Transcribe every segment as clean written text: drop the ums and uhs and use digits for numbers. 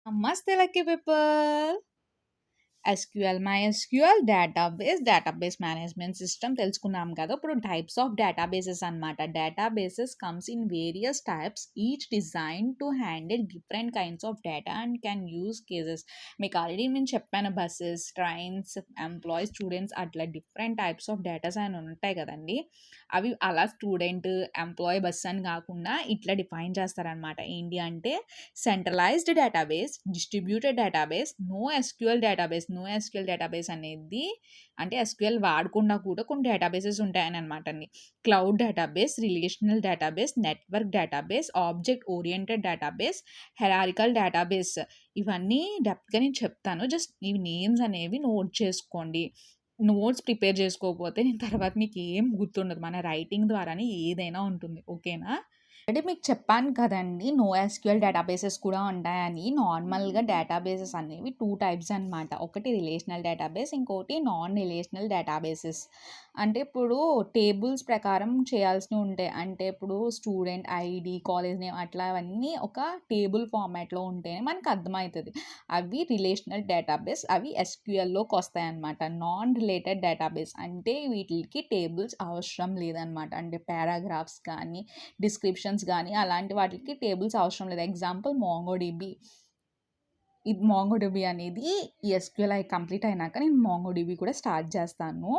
Namaste, lucky people. SQL MySQL database management system తెలుసుకున్నాం కదా. ఇప్పుడు టైప్స్ ఆఫ్ డేటాబేసెస్ అనమాట. Databases comes in various types, each design to handle different kinds of data and can use cases. మీకు already నేను చెప్పాను, buses, trains, employees, students, అట్లా different types of datas అని ఉంటాయి కదండి. అవి అలా స్టూడెంట్, ఎంప్లాయీ, బస్ అని కాకుండా ఇట్లా డిఫైన్ చేస్తారనమాట. ఏంటి అంటే centralised database, distributed database, no SQL database అనేది అంటే ఎస్క్యూఎల్ వాడకుండా కూడా కొన్ని డేటాబేసెస్ ఉంటాయని అనమాట అండి. Cloud database, relational database, network database, object oriented database, hierarchical database. ఇవన్నీ డెప్త్గా నేను చెప్తాను. జస్ట్ ఈ నేమ్స్ అనేవి నోట్ చేసుకోండి. నోట్స్ ప్రిపేర్ చేసుకోకపోతే నేను తర్వాత మీకు ఏం గుర్తుండదు. మన రైటింగ్ ద్వారానే ఏదైనా ఉంటుంది. ఓకేనా? అంటే మీకు చెప్పాను కదండీ! నోఎస్‌క్యూఎల్ డేటాబేసెస్ కూడా ఉంటాయని. నార్మల్‌గా డేటాబేసెస్ అనేవి 2 టైప్స్ అనమాట. ఒకటి రిలేషనల్ డేటాబేస్, ఇంకోటి నాన్ రిలేషనల్ డేటాబేసెస్. అంటే ఇప్పుడు టేబుల్స్ ప్రకారం చేయాల్సినవి ఉంటాయి. అంటే ఇప్పుడు స్టూడెంట్ ఐడీ, కాలేజ్ నేమ్ అట్లా అవన్నీ ఒక టేబుల్ ఫార్మాట్‌లో ఉంటేనే మనకు అర్థమైతది. అవి రిలేషనల్ డేటాబేస్, అవి ఎస్‌క్యూఎల్‌లోకి వస్తాయన్నమాట. నాన్ రిలేటెడ్ డేటాబేస్ అంటే వీటికి టేబుల్స్ అవసరం లేదనమాట. అంటే పారాగ్రాఫ్స్ కానీ, డిస్క్రిప్షన్స్ కానీ అలాంటి వాటికి టేబుల్స్ అవసరం లేదు. Example MongoDB. ఇది మాంగోడిబి అనేది ఎస్క్యూఎల్ కంప్లీట్ అయినాక నేను మాంగోడిబి కూడా స్టార్ట్ చేస్తాను.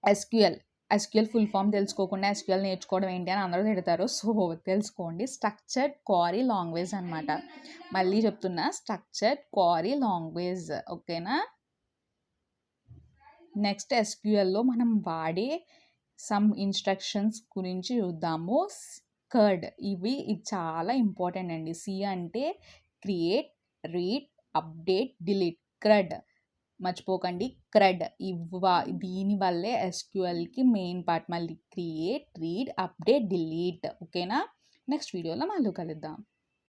ఎస్క్యూఎల్ ఫుల్ ఫామ్ తెలుసుకోకుండా ఎస్క్యూఎల్ నేర్చుకోవడం ఏంటి అని అందరూ తిడతారు. సో తెలుసుకోండి. స్ట్రక్చర్డ్ క్వరీ లాంగ్వేజ్ అనమాట. మళ్ళీ చెప్తున్నా, స్ట్రక్చర్డ్ క్వరీ లాంగ్వేజ్. ఓకేనా? నెక్స్ట్ ఎస్క్యూఎల్‌లో మనం వాడే సమ్ ఇన్స్ట్రక్షన్స్ గురించి చూద్దాము. ఇది చాలా ఇంపార్టెంట్ అండి. సి అంటే create, read, update, delete. CRUD మర్చిపోకండి. దీని వల్లే ఎస్క్యూఎల్‌కి మెయిన్ పార్ట్. మళ్ళీ క్రియేట్, రీడ్, అప్డేట్, డిలీట్. ఓకేనా? నెక్స్ట్ వీడియోలో మళ్ళీ కలుద్దాం.